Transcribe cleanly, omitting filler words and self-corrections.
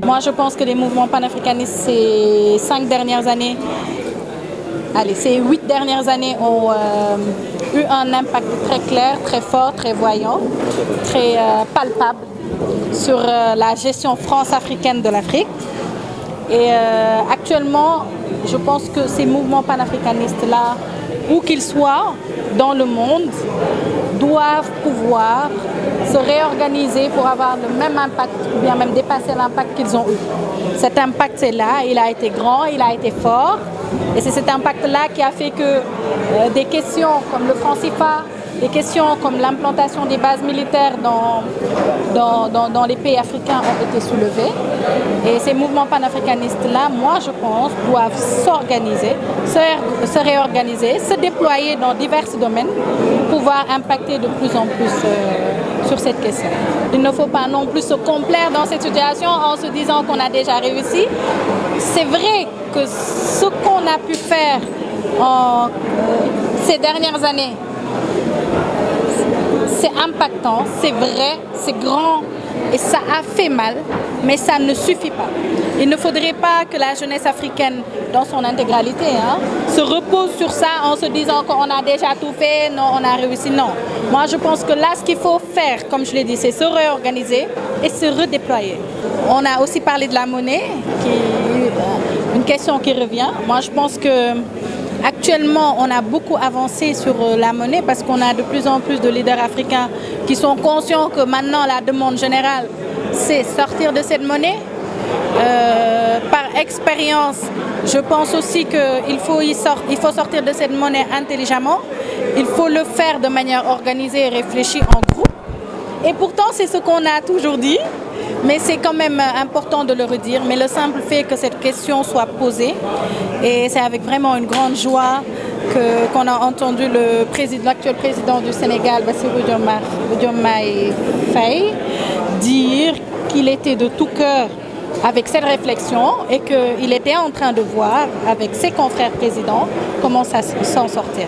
Moi, je pense que les mouvements panafricanistes ces 5 dernières années, ces 8 dernières années ont eu un impact très clair, très fort, très voyant, très palpable sur la gestion france-africaine de l'Afrique. Et actuellement, je pense que ces mouvements panafricanistes-là, où qu'ils soient dans le monde, doivent pouvoir se réorganiser pour avoir le même impact, ou bien même dépasser l'impact qu'ils ont eu. Cet impact, c'est là, il a été grand, il a été fort, et c'est cet impact-là qui a fait que des questions comme le franc CFA, des questions comme l'implantation des bases militaires dans les pays africains ont été soulevées. Et ces mouvements panafricanistes-là, moi je pense, doivent s'organiser, se réorganiser, se déployer dans divers domaines pour pouvoir impacter de plus en plus sur cette question. Il ne faut pas non plus se complaire dans cette situation en se disant qu'on a déjà réussi. C'est vrai que ce qu'on a pu faire ces dernières années, c'est impactant, c'est vrai, c'est grand et ça a fait mal, mais ça ne suffit pas. Il ne faudrait pas que la jeunesse africaine, dans son intégralité, se repose sur ça en se disant qu'on a déjà tout fait, non, on a réussi. Non. Moi, je pense que là, ce qu'il faut faire, comme je l'ai dit, c'est se réorganiser et se redéployer. On a aussi parlé de la monnaie, qui est une question qui revient. Moi, je pense que actuellement, on a beaucoup avancé sur la monnaie parce qu'on a de plus en plus de leaders africains qui sont conscients que maintenant la demande générale, c'est sortir de cette monnaie. Par expérience, je pense aussi qu'il faut sortir de cette monnaie intelligemment. Il faut le faire de manière organisée et réfléchie en groupe. Et pourtant, c'est ce qu'on a toujours dit. Mais c'est quand même important de le redire. Mais le simple fait que cette question soit posée, et c'est avec vraiment une grande joie qu'on a entendu l'actuel président du Sénégal, Bassirou Diomaye Faye, dire qu'il était de tout cœur avec cette réflexion et qu'il était en train de voir avec ses confrères présidents comment s'en sortir.